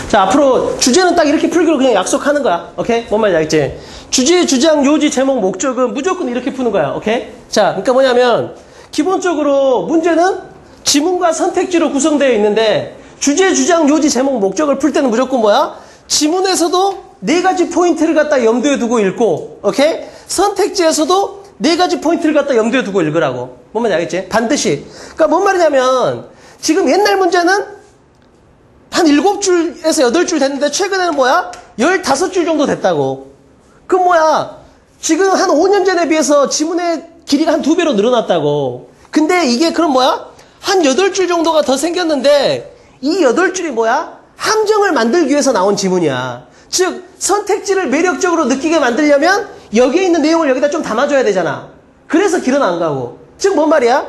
자, 앞으로 주제는 딱 이렇게 풀기로 그냥 약속하는 거야. 오케이? 뭔 말인지 알겠지? 주제, 주장, 요지, 제목, 목적은 무조건 이렇게 푸는 거야. 오케이? 자, 그러니까 뭐냐면 기본적으로 문제는 지문과 선택지로 구성되어 있는데 주제, 주장, 요지, 제목, 목적을 풀 때는 무조건 뭐야? 지문에서도 4가지 포인트를 갖다 염두에 두고 읽고, 오케이? 선택지에서도 4가지 포인트를 갖다 염두에 두고 읽으라고. 뭔 말인지 알겠지? 반드시. 그러니까 뭔 말이냐면 지금 옛날 문제는 한 7줄에서 8줄 됐는데 최근에는 뭐야? 15줄 정도 됐다고. 그럼 뭐야? 지금 한 5년 전에 비해서 지문의 길이가 한 2배로 늘어났다고. 근데 이게 그럼 뭐야? 한 8줄 정도가 더 생겼는데 이 8줄이 뭐야? 함정을 만들기 위해서 나온 지문이야. 즉 선택지를 매력적으로 느끼게 만들려면 여기에 있는 내용을 여기다 좀 담아줘야 되잖아. 그래서 길어난 거고. 즉 뭔 말이야?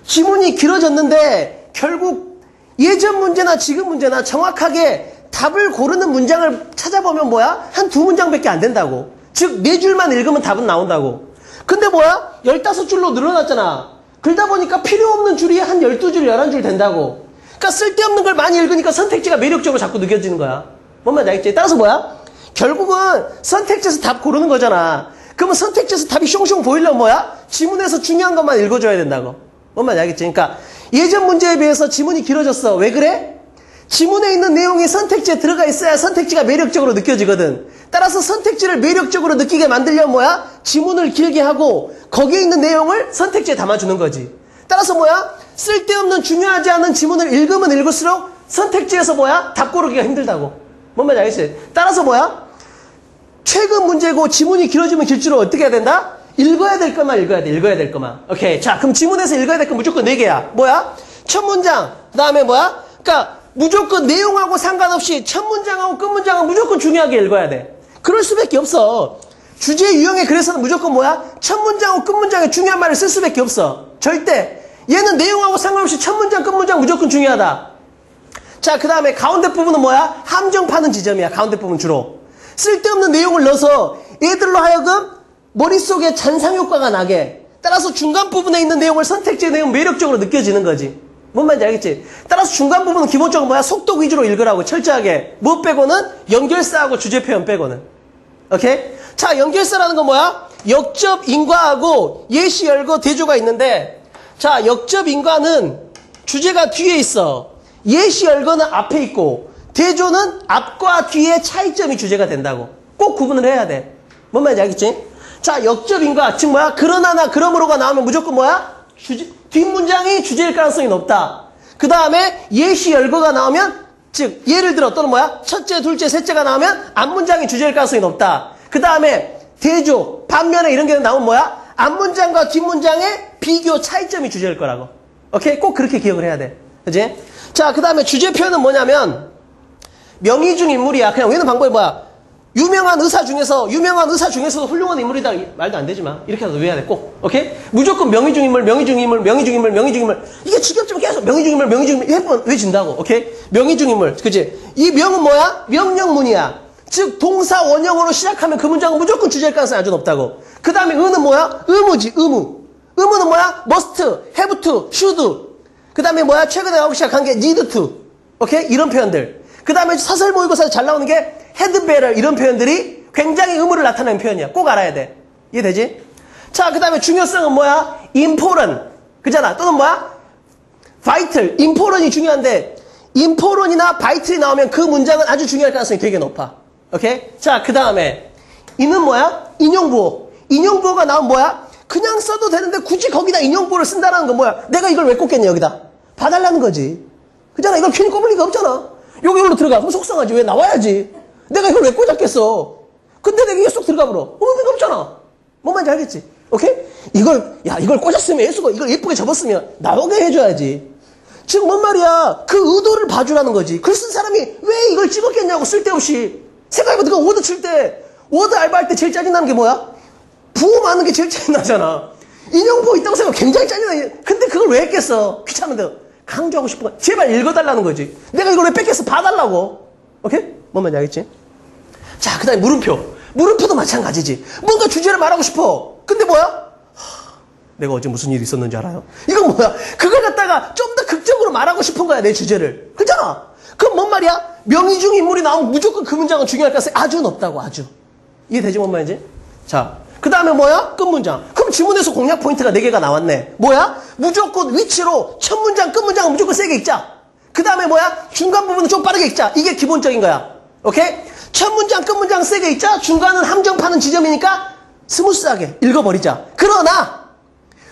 지문이 길어졌는데 결국 예전 문제나 지금 문제나 정확하게 답을 고르는 문장을 찾아보면 뭐야? 한 2문장밖에 안 된다고. 즉 4줄만 읽으면 답은 나온다고. 근데 뭐야? 15줄로 늘어났잖아. 그러다 보니까 필요 없는 줄이 한 12줄, 11줄 된다고. 그러니까 쓸데없는 걸 많이 읽으니까 선택지가 매력적으로 자꾸 느껴지는 거야. 뭔 말인지 알겠지? 따라서 뭐야? 결국은 선택지에서 답 고르는 거잖아. 그러면 선택지에서 답이 숑숑 보이려면 뭐야? 지문에서 중요한 것만 읽어줘야 된다고. 뭔 말인지 알겠지? 그러니까 예전 문제에 비해서 지문이 길어졌어. 왜 그래? 지문에 있는 내용이 선택지에 들어가 있어야 선택지가 매력적으로 느껴지거든. 따라서 선택지를 매력적으로 느끼게 만들려면 뭐야? 지문을 길게 하고 거기에 있는 내용을 선택지에 담아주는 거지. 따라서 뭐야? 쓸데없는 중요하지 않은 지문을 읽으면 읽을수록 선택지에서 뭐야? 답 고르기가 힘들다고. 뭔 말인지 알겠지? 따라서 뭐야? 최근 문제고 지문이 길어지면 길수록 어떻게 해야 된다? 읽어야 될 것만 읽어야 돼. 읽어야 될 것만. 오케이. 자, 그럼 지문에서 읽어야 될 건 무조건 4개야. 뭐야? 첫 문장. 그 다음에 뭐야? 그러니까 무조건 내용하고 상관없이 첫 문장하고 끝 문장은 무조건 중요하게 읽어야 돼. 그럴 수밖에 없어. 주제 유형에 그래서는 무조건 뭐야? 첫 문장하고 끝 문장에 중요한 말을 쓸 수밖에 없어. 절대. 얘는 내용하고 상관없이 첫 문장, 끝 문장 무조건 중요하다. 자, 그 다음에 가운데 부분은 뭐야? 함정 파는 지점이야. 가운데 부분 주로. 쓸데없는 내용을 넣어서 얘들로 하여금 머릿속에 잔상효과가 나게. 따라서 중간 부분에 있는 내용을 선택지의 내용 매력적으로 느껴지는 거지. 뭔 말인지 알겠지? 따라서 중간 부분은 기본적으로 뭐야? 속독 위주로 읽으라고. 철저하게. 뭐 빼고는? 연결사하고 주제 표현 빼고는. 오케이? 자, 연결사라는 건 뭐야? 역접 인과하고 예시 열거 대조가 있는데, 자, 역접 인과는 주제가 뒤에 있어. 예시 열거는 앞에 있고, 대조는 앞과 뒤의 차이점이 주제가 된다고. 꼭 구분을 해야 돼. 뭔 말인지 알겠지? 자, 역접 인과, 즉 뭐야? 그러나나 그러므로가 나오면 무조건 뭐야? 뒷문장이 주제일 가능성이 높다. 그 다음에 예시 열거가 나오면, 즉 예를 들어 또는 뭐야? 첫째, 둘째, 셋째가 나오면 앞문장이 주제일 가능성이 높다. 그 다음에 대조, 반면에 이런 게 나오면 뭐야? 앞문장과 뒷문장의 비교 차이점이 주제일 거라고. 오케이? 꼭 그렇게 기억을 해야 돼. 그치? 자, 그 다음에 주제 표현은 뭐냐면 명의 중 인물이야. 그냥 외우는 방법이 뭐야? 유명한 의사 중에서도 훌륭한 인물이다. 말도 안 되지 마. 이렇게라도 외워야 돼, 꼭. 오케이? 무조건 명의 중 인물. 이게 지겹지만 계속 명의 중 인물. 해보면 외진다고. 오케이? 명의 중 인물. 그치? 이 명은 뭐야? 명령문이야. 즉, 동사 원형으로 시작하면 그 문장은 무조건 주제일 가능성이 아주 높다고. 그 다음에 의는 뭐야? 의무지, 의무. 의무는 뭐야? must, have to, should. 그 다음에 뭐야? 최근에 나오기 시작한 게 need to. 오케이? 이런 표현들. 그 다음에 사설 모의고사에 잘 나오는 게 had better 이런 표현들이 굉장히 의무를 나타내는 표현이야. 꼭 알아야 돼. 이해되지? 자, 그 다음에 중요성은 뭐야? important. 그잖아. 또는 뭐야? vital. important이 중요한데 important이나 vital이 나오면 그 문장은 아주 중요할 가능성이 되게 높아. 오케이? 자, 그 다음에 이는 뭐야? 인용부호. 인용부호가 나오면 뭐야? 그냥 써도 되는데 굳이 거기다 인용부호를 쓴다는 건 뭐야? 내가 이걸 왜 꼽겠냐 여기다? 봐달라는 거지. 그잖아. 이걸 괜히 꼽을 리가 없잖아. 여기로 들어가. 그럼 속상하지. 왜 나와야지. 내가 이걸 왜 꽂았겠어. 근데 내가 이게 쏙 들어가 버려. 의미가 없잖아. 뭔 말인지 알겠지? 오케이? 이걸 꽂았으면 예수가 이걸 예쁘게 접었으면 나오게 해줘야지. 즉 뭔 말이야? 그 의도를 봐주라는 거지. 글 쓴 사람이 왜 이걸 찍었겠냐고 쓸데없이. 생각해봐. 네가 워드 칠 때 워드 알바할 때 제일 짜증나는 게 뭐야? 부호 많은 게 제일 짜증나잖아. 인용부호 있다고 생각하면 굉장히 짜증나. 근데 그걸 왜 했겠어? 귀찮은데. 강조하고 싶은 거야. 제발 읽어달라는 거지. 내가 이걸 왜 뺏겠어? 봐달라고. 오케이? 뭔 말인지 알겠지? 자, 그 다음에 물음표. 물음표도 마찬가지지. 뭔가 주제를 말하고 싶어. 근데 뭐야? 내가 어제 무슨 일이 있었는지 알아요? 이건 뭐야? 그걸 갖다가 좀 더 극적으로 말하고 싶은 거야, 내 주제를. 그렇잖아? 그럼 뭔 말이야? 명의 중 인물이 나오면 무조건 그 문장은 중요할 가능성이 아주 높다고, 아주. 이해되지, 뭔 말인지? 자, 그 다음에 뭐야? 끝문장. 그럼 지문에서 공략 포인트가 4개가 나왔네. 뭐야? 무조건 위치로 첫 문장, 끝문장은 무조건 세게 읽자. 그 다음에 뭐야? 중간 부분은 좀 빠르게 읽자. 이게 기본적인 거야. 오케이? 첫 문장, 끝문장 세게 읽자. 중간은 함정 파는 지점이니까 스무스하게 읽어버리자. 그러나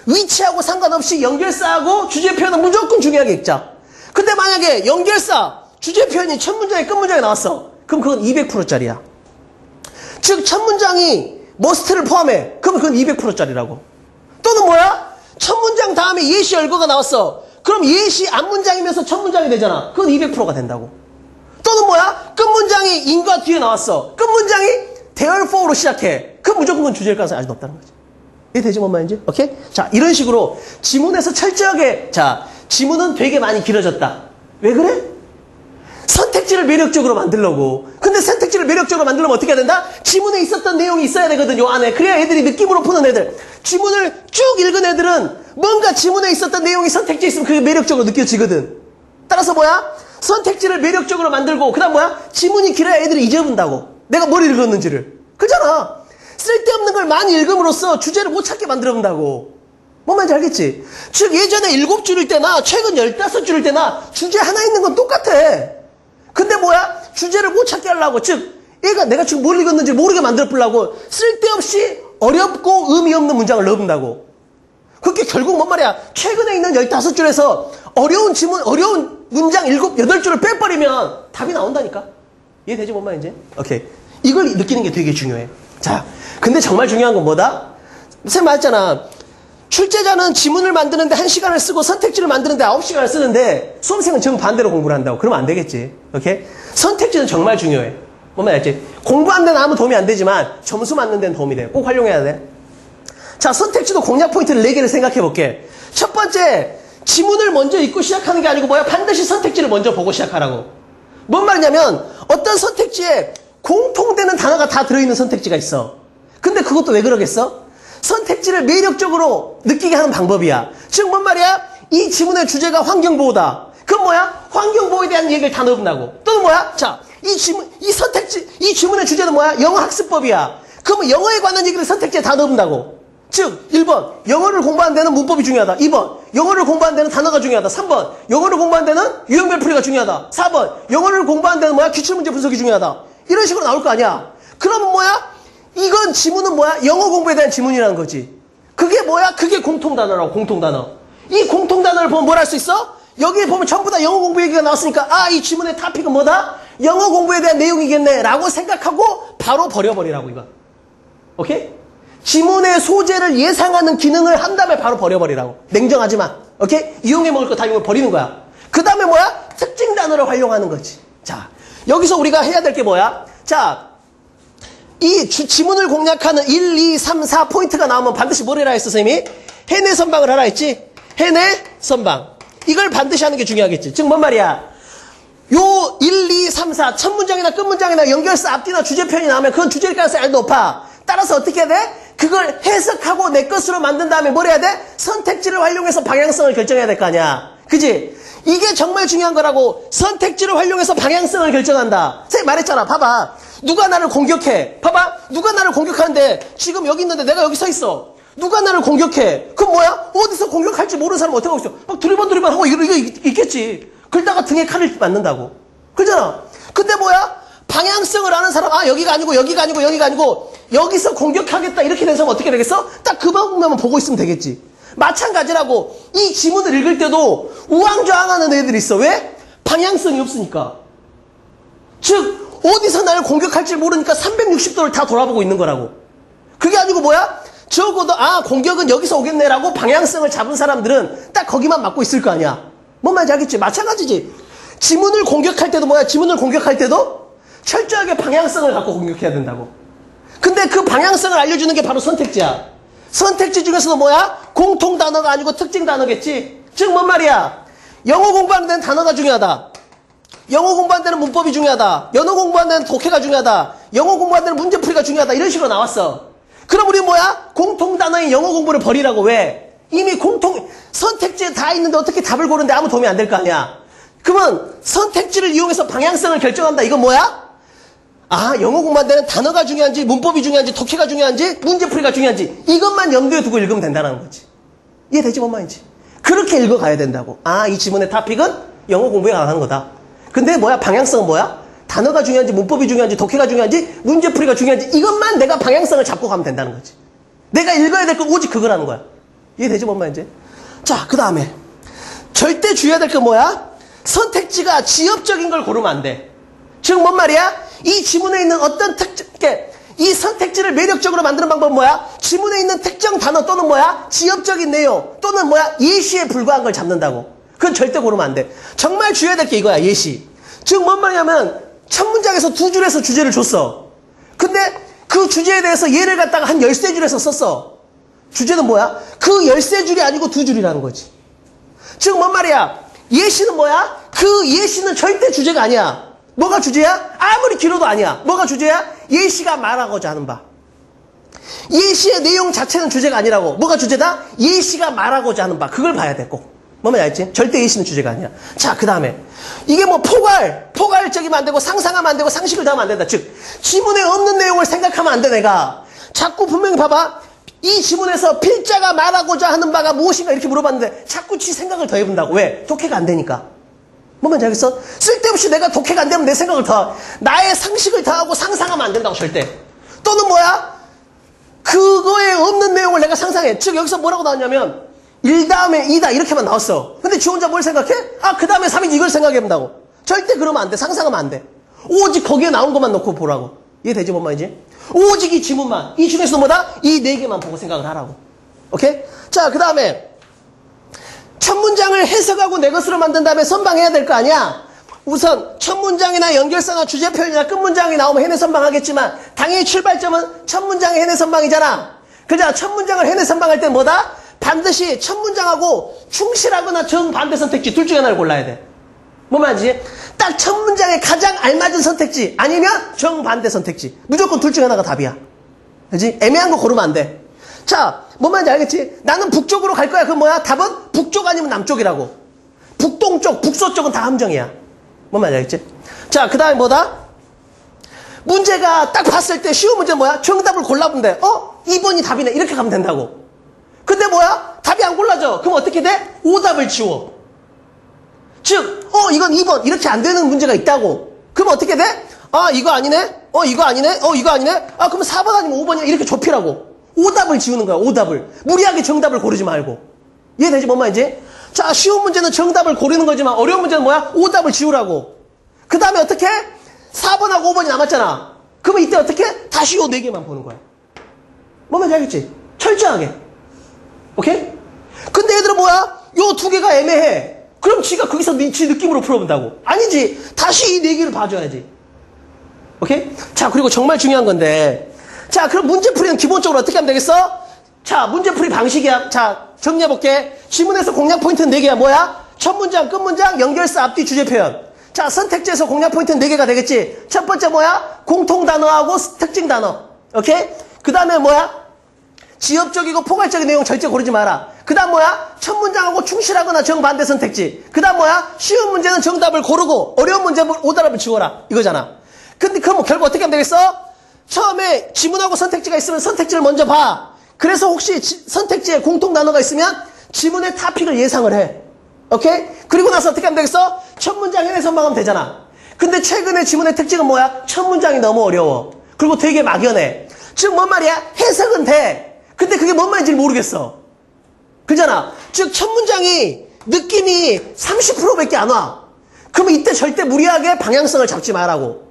위치하고 상관없이 연결사하고 주제 표현은 무조건 중요하게 읽자. 근데 만약에 연결사, 주제 표현이 첫 문장에 끝문장에 나왔어. 그럼 그건 200%짜리야. 즉, 첫 문장이 머스트를 포함해. 그럼 그건 200%짜리라고. 또는 뭐야? 첫 문장 다음에 예시 열거가 나왔어. 그럼 예시 앞문장이면서 첫 문장이 되잖아. 그건 200%가 된다고. 또는 뭐야? 끝문장이 인과 뒤에 나왔어. 끝문장이 therefore 로 시작해. 그럼 무조건 그건 주제일 가능성이 아주 높다는 거지. 이해되지, 뭔 말인지? 오케이? 자, 이런 식으로 지문에서 철저하게, 자, 지문은 되게 많이 길어졌다. 왜 그래? 선택지를 매력적으로 만들려고. 근데 선택지를 매력적으로 만들려면 어떻게 해야 된다? 지문에 있었던 내용이 있어야 되거든, 요 안에. 그래야 애들이 느낌으로 푸는 애들. 지문을 쭉 읽은 애들은 뭔가 지문에 있었던 내용이 선택지에 있으면 그게 매력적으로 느껴지거든. 따라서 뭐야? 선택지를 매력적으로 만들고, 그 다음 뭐야? 지문이 길어야 애들이 잊어본다고. 내가 뭘 읽었는지를. 그잖아. 쓸데없는 걸 많이 읽음으로써 주제를 못 찾게 만들어본다고. 뭔 말인지 알겠지? 즉, 예전에 7줄일 때나 최근 15줄일 때나 주제 하나 있는 건 똑같아. 근데 뭐야? 주제를 못 찾게 하려고. 즉, 얘가 내가 지금 뭘 읽었는지 모르게 만들어보려고 쓸데없이 어렵고 의미 없는 문장을 넣어본다고. 그게 결국 뭔 말이야? 최근에 있는 15줄에서 어려운 지문, 어려운 문장 7, 8줄을 빼버리면 답이 나온다니까? 이해되지, 뭔 말인지? 오케이. 이걸 느끼는 게 되게 중요해. 자, 근데 정말 중요한 건 뭐다? 쌤 말했잖아. 출제자는 지문을 만드는데 1시간을 쓰고 선택지를 만드는데 9시간을 쓰는데 수험생은 정반대로 공부를 한다고. 그러면 안 되겠지. 오케이? 선택지는 정말 중요해. 뭔 말인지 알지? 공부하는 데는 아무 도움이 안 되지만 점수 맞는 데는 도움이 돼. 꼭 활용해야 돼. 자, 선택지도 공략 포인트를 4개를 생각해 볼게. 첫 번째, 지문을 먼저 읽고 시작하는 게 아니고 뭐야? 반드시 선택지를 먼저 보고 시작하라고. 뭔 말이냐면 어떤 선택지에 공통되는 단어가 다 들어있는 선택지가 있어. 근데 그것도 왜 그러겠어? 선택지를 매력적으로 느끼게 하는 방법이야. 즉, 뭔 말이야? 이 지문의 주제가 환경보호다. 그럼 뭐야? 환경보호에 대한 얘기를 다 넣는다고. 또는 뭐야? 자, 이 지문의 주제는 뭐야? 영어 학습법이야. 그러면 영어에 관한 얘기를 선택지에 다 넣는다고. 즉, 1번, 영어를 공부하는 데는 문법이 중요하다. 2번, 영어를 공부하는 데는 단어가 중요하다. 3번, 영어를 공부하는 데는 유형별풀이가 중요하다. 4번, 영어를 공부하는 데는 뭐야? 기출문제 분석이 중요하다. 이런 식으로 나올 거 아니야. 그러면 뭐야? 이건 지문은 뭐야? 영어 공부에 대한 지문이라는 거지. 그게 뭐야? 그게 공통단어라고, 공통단어. 이 공통단어를 보면 뭘 할 수 있어? 여기에 보면 전부 다 영어 공부 얘기가 나왔으니까, 아, 이 지문의 토픽은 뭐다? 영어 공부에 대한 내용이겠네. 라고 생각하고 바로 버려버리라고, 이거. 오케이? 지문의 소재를 예상하는 기능을 한 다음에 바로 버려버리라고. 냉정하지 마. 오케이? 이용해 먹을 거 다 이걸 버리는 거야. 그 다음에 뭐야? 특징 단어를 활용하는 거지. 자, 여기서 우리가 해야 될 게 뭐야? 자, 이 지문을 공략하는 1, 2, 3, 4 포인트가 나오면 반드시 뭘 해라 했어, 선생님이? 해내 선방을 하라 했지? 해내 선방. 이걸 반드시 하는 게 중요하겠지. 즉, 뭔 말이야? 요 1, 2, 3, 4 첫 문장이나 끝 문장이나 연결사 앞뒤나 주제 표현이 나오면 그건 주제일 가능성이 아주 높아. 따라서 어떻게 해야 돼? 그걸 해석하고 내 것으로 만든 다음에 뭘 해야 돼? 선택지를 활용해서 방향성을 결정해야 될 거 아니야. 그지? 이게 정말 중요한 거라고. 선택지를 활용해서 방향성을 결정한다. 선생님 말했잖아. 봐봐. 누가 나를 공격해. 봐봐. 누가 나를 공격하는데 지금 여기 있는데 내가 여기 서 있어. 누가 나를 공격해. 그럼 뭐야? 어디서 공격할지 모르는 사람은 어떻게 하고 있어? 막 두리번 하고 이거 있겠지. 그러다가 등에 칼을 맞는다고. 그러잖아. 근데 뭐야? 방향성을 아는 사람, 아, 여기가 아니고 여기서 공격하겠다 이렇게 된 사람은 어떻게 되겠어? 딱 그 방법만 보고 있으면 되겠지. 마찬가지라고. 이 지문을 읽을 때도 우왕좌왕하는 애들이 있어. 왜? 방향성이 없으니까. 즉, 어디서 나를 공격할지 모르니까 360도를 다 돌아보고 있는 거라고. 그게 아니고 뭐야? 적어도 아, 공격은 여기서 오겠네라고 방향성을 잡은 사람들은 딱 거기만 맞고 있을 거 아니야. 뭔 말인지 알겠지? 마찬가지지. 지문을 공격할 때도 뭐야? 지문을 공격할 때도 철저하게 방향성을 갖고 공격해야 된다고. 근데 그 방향성을 알려주는 게 바로 선택지야. 선택지 중에서도 뭐야? 공통 단어가 아니고 특징 단어겠지. 즉, 뭔 말이야? 영어 공부하는 데는 단어가 중요하다. 영어 공부하는 데는 문법이 중요하다. 영어 공부하는 데는 독해가 중요하다. 영어 공부하는 데는 문제풀이가 중요하다. 이런 식으로 나왔어. 그럼 우리 뭐야? 공통 단어인 영어 공부를 버리라고. 왜? 이미 선택지에 다 있는데 어떻게 답을 고르는데 아무 도움이 안 될 거 아니야. 그러면 선택지를 이용해서 방향성을 결정한다. 이건 뭐야? 아, 영어 공부할 때는 단어가 중요한지, 문법이 중요한지, 독해가 중요한지, 문제풀이가 중요한지 이것만 염두에 두고 읽으면 된다는 거지. 이해되지 뭔 말인지. 그렇게 읽어가야 된다고. 아, 이 지문의 토픽은 영어 공부에 관한 거다. 근데 뭐야? 방향성은 뭐야? 단어가 중요한지, 문법이 중요한지, 독해가 중요한지, 문제풀이가 중요한지 이것만 내가 방향성을 잡고 가면 된다는 거지. 내가 읽어야 될 건 오직 그거라는 거야. 이해되지 뭔 말인지. 자, 그 다음에 절대 주의해야 될 건 뭐야? 선택지가 지엽적인 걸 고르면 안 돼. 즉 뭔 말이야? 이 지문에 있는 어떤 특정, 이 선택지를 매력적으로 만드는 방법은 뭐야? 지문에 있는 특정 단어 또는 뭐야? 지엽적인 내용 또는 뭐야? 예시에 불과한 걸 잡는다고. 그건 절대 고르면 안 돼. 정말 주의해야 될 게 이거야, 예시. 즉 뭔 말이냐면 첫 문장에서 두 줄에서 주제를 줬어. 근데 그 주제에 대해서 예를 갖다가 한 13줄에서 썼어. 주제는 뭐야? 그 13줄이 아니고 2줄이라는 거지. 즉 뭔 말이야? 예시는 뭐야? 그 예시는 절대 주제가 아니야. 뭐가 주제야? 아무리 길어도 아니야. 뭐가 주제야? 예시가 말하고자 하는 바. 예시의 내용 자체는 주제가 아니라고. 뭐가 주제다? 예시가 말하고자 하는 바. 그걸 봐야 돼, 꼭. 뭐만 알지? 절대 예시는 주제가 아니야. 자, 그 다음에 이게 뭐 포괄적이면 안 되고 상상하면 안 되고 상식을 다하면 안 된다. 즉 지문에 없는 내용을 생각하면 안 돼. 내가 자꾸 분명히 봐봐. 이 지문에서 필자가 말하고자 하는 바가 무엇인가 이렇게 물어봤는데 자꾸 지 생각을 더 해본다고. 왜? 독해가 안 되니까. 뭐만 알겠어? 쓸데없이 내가 독해가 안 되면 내 생각을 더, 나의 상식을 더하고 상상하면 안 된다고, 절대. 또는 뭐야? 그거에 없는 내용을 내가 상상해. 즉 여기서 뭐라고 나왔냐면 1 다음에 2다 이렇게만 나왔어. 근데 지 혼자 뭘 생각해? 아, 그 다음에 3이지 이걸 생각해본다고. 절대 그러면 안 돼. 상상하면 안 돼. 오직 거기에 나온 것만 놓고 보라고. 이해되지 뭔 말이지? 오직 이 지문만, 이 중에서도 뭐다? 이 4개만 보고 생각을 하라고. 오케이? 자, 그 다음에 첫 문장을 해석하고 내 것으로 만든 다음에 선방해야 될 거 아니야? 우선 첫 문장이나 연결사나 주제 표현이나 끝 문장이 나오면 해내 선방하겠지만 당연히 출발점은 첫 문장의 해내 선방이잖아. 그자 첫 문장을 해내 선방할 땐 뭐다? 반드시 첫 문장하고 충실하거나 정반대 선택지 둘 중에 하나를 골라야 돼. 뭐 말이지? 딱 첫 문장에 가장 알맞은 선택지 아니면 정반대 선택지. 무조건 둘 중에 하나가 답이야. 그지? 애매한 거 고르면 안 돼. 자, 뭔 말인지 알겠지? 나는 북쪽으로 갈 거야. 그럼 뭐야? 답은 북쪽 아니면 남쪽이라고. 북동쪽, 북서쪽은 다 함정이야. 뭔 말인지 알겠지? 자, 그 다음에 뭐다? 문제가 딱 봤을 때 쉬운 문제는 뭐야? 정답을 골라보면 돼. 2번이 답이네. 이렇게 가면 된다고. 근데 뭐야? 답이 안 골라져. 그럼 어떻게 돼? 오답을 지워. 즉, 이건 2번. 이렇게 안 되는 문제가 있다고. 그럼 어떻게 돼? 아, 이거 아니네? 이거 아니네? 이거 아니네? 아, 그럼 4번 아니면 5번이야. 이렇게 좁히라고. 오답을 지우는 거야, 오답을. 무리하게 정답을 고르지 말고. 이해되지, 뭔 말인지? 자, 쉬운 문제는 정답을 고르는 거지만 어려운 문제는 뭐야? 오답을 지우라고. 그 다음에 어떻게? 4번하고 5번이 남았잖아. 그러면 이때 어떻게? 다시 요 4개만 보는 거야. 뭔 말인지 알겠지? 철저하게. 오케이? 근데 얘들은 뭐야? 요 2개가 애매해. 그럼 지가 거기서 지 느낌으로 풀어본다고. 아니지. 다시 이 4개를 봐줘야지. 오케이? 자, 그리고 정말 중요한 건데. 자, 그럼 문제풀이는 기본적으로 어떻게 하면 되겠어? 자, 문제풀이 방식이야. 자, 정리해볼게. 지문에서 공략 포인트는 4개야. 뭐야? 첫 문장, 끝 문장, 연결사, 앞뒤, 주제 표현. 자, 선택지에서 공략 포인트는 4개가 되겠지. 첫 번째 뭐야? 공통 단어하고 특징 단어. 오케이? 그 다음에 뭐야? 지엽적이고 포괄적인 내용 절대 고르지 마라. 그 다음 뭐야? 첫 문장하고 충실하거나 정반대 선택지. 그 다음 뭐야? 쉬운 문제는 정답을 고르고 어려운 문제는 오답을 지워라. 이거잖아. 근데 그럼 결국 어떻게 하면 되겠어? 처음에 지문하고 선택지가 있으면 선택지를 먼저 봐. 그래서 혹시 선택지에 공통 단어가 있으면 지문의 토픽을 예상을 해. 오케이? 그리고 나서 어떻게 하면 되겠어? 첫 문장 해내 선방하면 되잖아. 근데 최근에 지문의 특징은 뭐야? 첫 문장이 너무 어려워. 그리고 되게 막연해. 즉 뭔 말이야? 해석은 돼. 근데 그게 뭔 말인지 모르겠어. 그잖아. 즉 첫 문장이 느낌이 30%밖에 안 와. 그러면 이때 절대 무리하게 방향성을 잡지 말라고.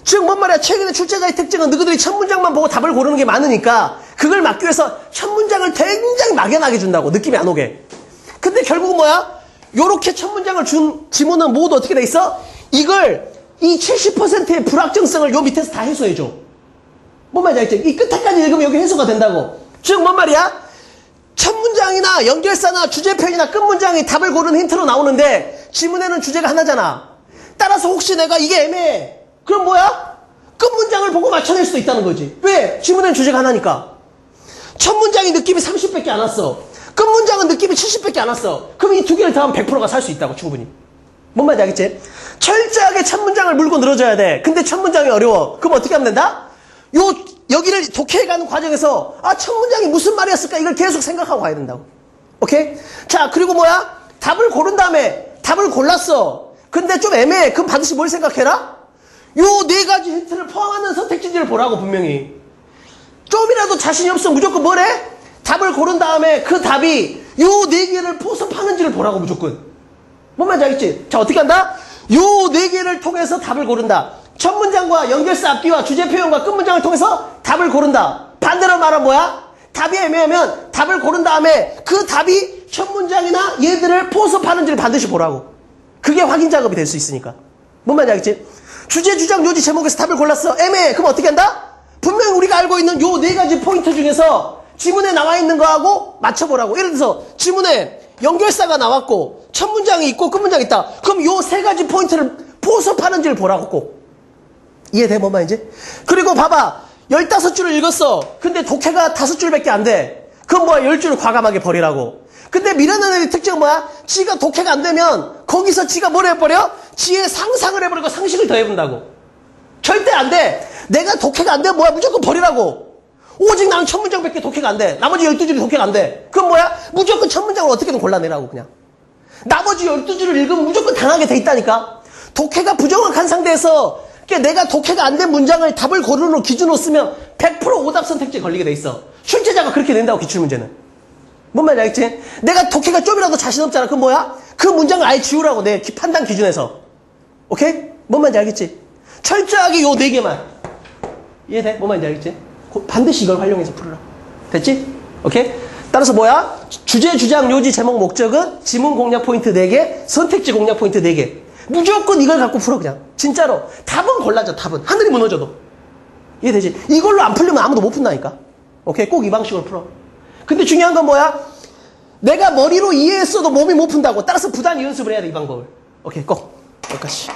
즉 뭔 말이야? 최근에 출제자의 특징은 너희들이 첫 문장만 보고 답을 고르는 게 많으니까 그걸 막기 위해서 첫 문장을 굉장히 막연하게 준다고. 느낌이 안 오게. 근데 결국은 뭐야? 요렇게 첫 문장을 준 지문은 모두 어떻게 돼 있어? 이걸 이 70%의 불확정성을 요 밑에서 다 해소해줘. 뭔 말인지 알겠지? 이 끝에까지 읽으면 여기 해소가 된다고. 즉 뭔 말이야? 첫 문장이나 연결사나 주제 표현이나 끝 문장이 답을 고르는 힌트로 나오는데 지문에는 주제가 하나잖아. 따라서 혹시 내가 이게 애매해. 그럼 뭐야? 끝 문장을 보고 맞춰낼 수도 있다는 거지. 왜? 지문에는 주제가 하나니까. 첫 문장이 느낌이 30밖에 안 왔어. 끝 문장은 느낌이 70밖에 안 왔어. 그럼 이 2개를 더하면 100%가 살 수 있다고 충분히. 뭔 말인지 알겠지? 철저하게 첫 문장을 물고 늘어져야 돼. 근데 첫 문장이 어려워. 그럼 어떻게 하면 된다? 여기를 독해가는 과정에서 첫 문장이 무슨 말이었을까? 이걸 계속 생각하고 가야 된다고. 오케이? 자, 그리고 뭐야? 답을 고른 다음에 답을 골랐어. 근데 좀 애매해. 그럼 반드시 뭘 생각해라? 요 네 가지 힌트를 포함하는 선택지를 보라고 분명히. 좀이라도 자신이 없으면 무조건 뭐래? 답을 고른 다음에 그 답이 요 네 개를 포섭하는지를 보라고 무조건. 뭔 말인지 알겠지? 자, 어떻게 한다? 요 네 개를 통해서 답을 고른다. 첫 문장과 연결사 앞뒤와 주제 표현과 끝 문장을 통해서 답을 고른다. 반대로 말하면 뭐야? 답이 애매하면 답을 고른 다음에 그 답이 첫 문장이나 얘들을 포섭하는지를 반드시 보라고. 그게 확인 작업이 될 수 있으니까. 뭔 말인지 알겠지? 주제, 주장, 요지, 제목에서 답을 골랐어. 애매해. 그럼 어떻게 한다? 분명히 우리가 알고 있는 요 네 가지 포인트 중에서 지문에 나와 있는 거하고 맞춰보라고. 예를 들어서 지문에 연결사가 나왔고 첫 문장이 있고 끝 문장이 있다. 그럼 요 세 가지 포인트를 포섭하는지를 보라고 꼭. 이해돼? 뭔 말인지? 그리고 봐봐. 15줄을 읽었어. 근데 독해가 5줄밖에 안 돼. 그럼 뭐야? 10줄을 과감하게 버리라고. 근데 미련한 애의 특징은 뭐야? 지가 독해가 안 되면 거기서 지가 뭘 해버려? 지의 상상을 해버리고 상식을 더해본다고. 절대 안 돼. 내가 독해가 안 되면 뭐야? 무조건 버리라고. 오직 나는 첫 문장밖에 독해가 안 돼. 나머지 12줄이 독해가 안 돼. 그럼 뭐야? 무조건 첫 문장을 어떻게든 골라내라고 그냥. 나머지 12줄을 읽으면 무조건 당하게 돼 있다니까. 독해가 부정확한 상태에서 내가 독해가 안 된 문장을 답을 고르는 기준으로 쓰면 100% 오답 선택지에 걸리게 돼 있어. 출제자가 그렇게 낸다고 기출문제는. 뭔 말인지 알겠지? 내가 독해가 좀이라도 자신 없잖아. 그럼 뭐야? 그 문장을 아예 지우라고 내 판단 기준에서. 오케이? 뭔 말인지 알겠지? 철저하게 요 4개만. 이해돼? 뭔 말인지 알겠지? 반드시 이걸 활용해서 풀어라. 됐지? 오케이? 따라서 뭐야? 주제, 주장, 요지, 제목, 목적은 지문 공략 포인트 4개, 선택지 공략 포인트 4개. 무조건 이걸 갖고 풀어 그냥. 진짜로. 답은 골라줘. 답은. 하늘이 무너져도. 이해되지? 이걸로 안 풀리면 아무도 못 푼다니까. 오케이? 꼭 이 방식으로 풀어. 근데 중요한 건 뭐야? 내가 머리로 이해했어도 몸이 못 푼다고. 따라서 부단히 연습을 해야 돼, 이 방법을. 오케이, 꼭. 여기까지.